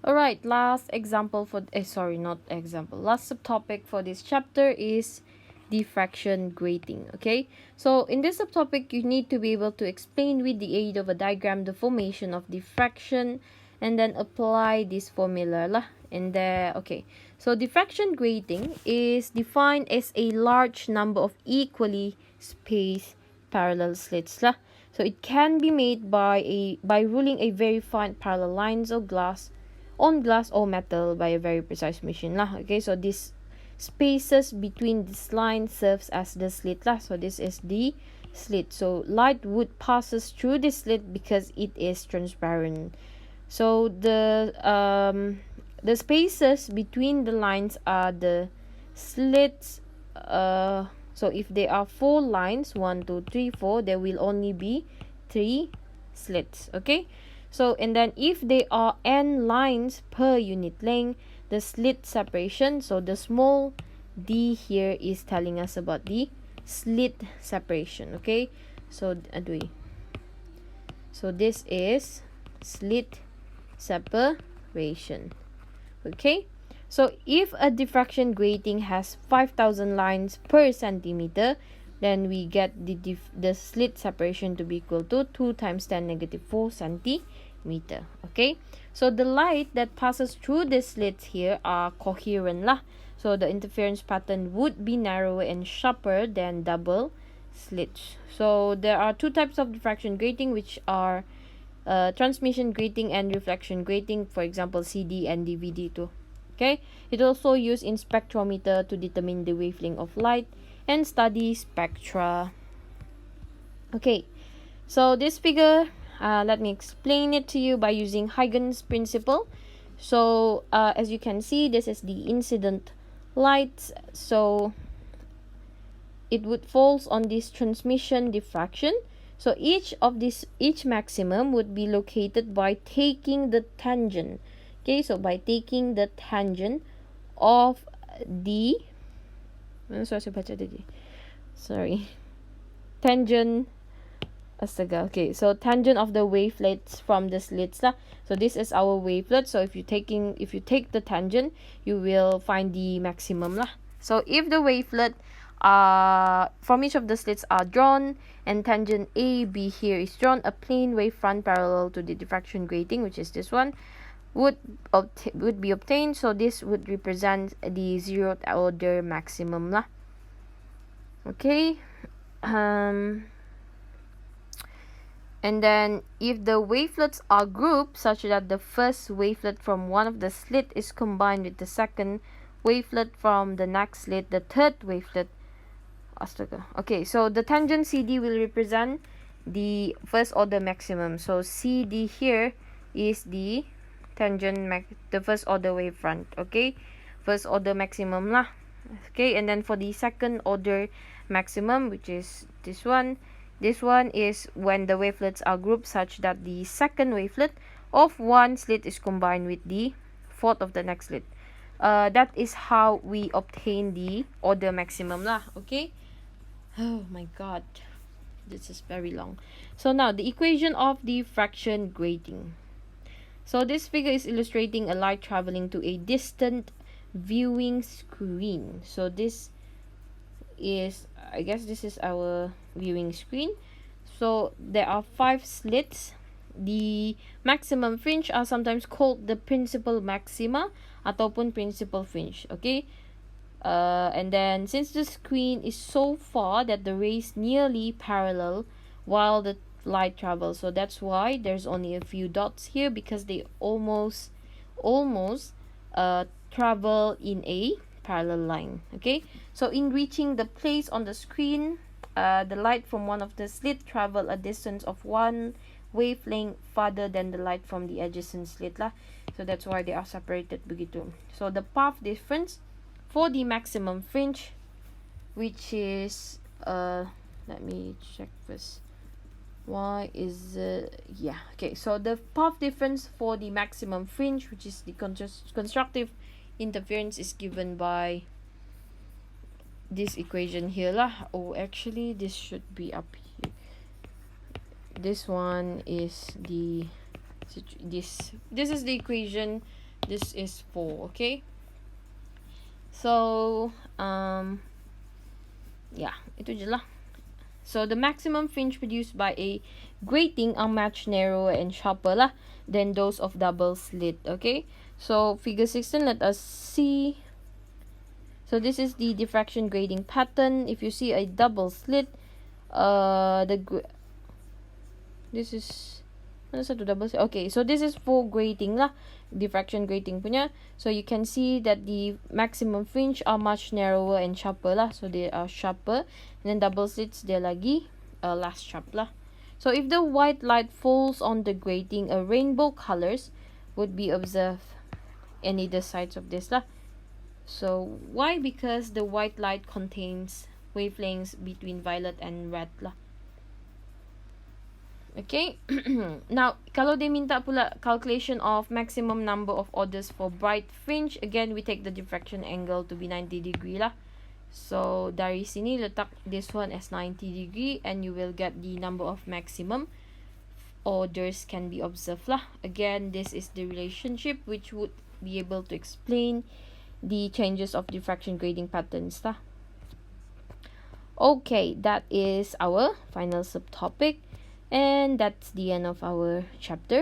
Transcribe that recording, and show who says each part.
Speaker 1: All right, last example for sorry, not example. Last subtopic for this chapter is diffraction grating. Okay, so in this subtopic, you need to be able to explain with the aid of a diagram the formation of diffraction, and then apply this formula lah. And there, okay. So diffraction grating is defined as a large number of equally spaced parallel slits lah. So it can be made by ruling a very fine parallel lines of glass on glass or metal by a very precise machine lah. Okay, so this spaces between this line serves as the slit lah. So this is the slit. So light would passes through this slit because it is transparent. So the spaces between the lines are the slits. So if there are 4 lines, 1 2 3 4, there will only be 3 slits. Okay, so and then if there are n lines per unit length, the slit separation, so the small d here is telling us about the slit separation. Okay, so so this is slit separation. Okay, so if a diffraction grating has 5,000 lines per centimeter, then we get the slit separation to be equal to 2 times 10 negative 4 centimeter. Okay, so the light that passes through the slits here are coherent lah. So the interference pattern would be narrower and sharper than double slits. So there are 2 types of diffraction grating, which are transmission grating and reflection grating, for example CD and DVD too. Okay, it also used in spectrometer to determine the wavelength of light and study spectra. Okay, so this figure, let me explain it to you by using Hygen's principle. So as you can see, this is the incident light, so it would falls on this transmission diffraction. So each maximum would be located by taking the tangent. Okay, so by taking the tangent of the tangent okay, so tangent of the wavelets from the slits lah. So this is our wavelet. So if you take the tangent, you will find the maximum lah. So if the wavelet from each of the slits are drawn and tangent AB here is drawn, a plane wavefront parallel to the diffraction grating, which is this one, would be obtained. So this would represent the 0th order maximum lah. Okay, and then if the wavelets are grouped such that the first wavelet from one of the slit is combined with the second wavelet from the next slit, the third wavelet. Okay, so the tangent CD will represent the first order maximum. So CD here is the tangent the first order wavefront. Okay, first order maximum lah. Okay, and then for the second order maximum, which is this one is when the wavelets are grouped such that the second wavelet of one slit is combined with the fourth of the next slit. That is how we obtain the order maximum lah. Okay, oh my god, this is very long. So now the equation of diffraction grating. So this figure is illustrating a light traveling to a distant viewing screen. So this is, I guess this is our viewing screen. So there are 5 slits. The maximum fringe are sometimes called the principal maxima ataupun principal fringe. Okay, and then since the screen is so far that the rays nearly parallel while the light travels, so that's why there's only a few dots here, because they almost travel in a parallel line. Okay, so in reaching the place on the screen, the light from one of the slit travel a distance of 1 wavelength farther than the light from the adjacent slit lah. So that's why they are separated begitu. So the path difference for the maximum fringe, which is let me check first. Why is yeah, okay, so the path difference for the maximum fringe, which is the constructive interference, is given by this equation here lah. Oh, actually this should be up here. This one is the this is the equation This is 4, okay? So, yeah, itu je lah. So, the maximum fringe produced by a grating are much narrower and sharper lah than those of double slit, okay? So, figure 16, let us see. So, this is the diffraction grating pattern. If you see a double slit, this is, mana satu double slit? Okay, so this is for grating lah, diffraction grating punya. So, you can see that the maximum fringe are much narrower and sharper lah. So, they are sharper. And then double slits, they're lagi less sharp lah. So, if the white light falls on the grating, a rainbow colors would be observed in either sides of this lah. So, why? Because the white light contains wavelengths between violet and red lah. Okay. Now, kalau dia minta pula calculation of maximum number of orders for bright fringe, again, we take the diffraction angle to be 90 degree lah. So, dari sini letak this one as 90 degree and you will get the number of maximum orders can be observed lah. Again, this is the relationship which would be able to explain the changes of diffraction grating patterns lah. Okay, that is our final subtopic. And that's the end of our chapter.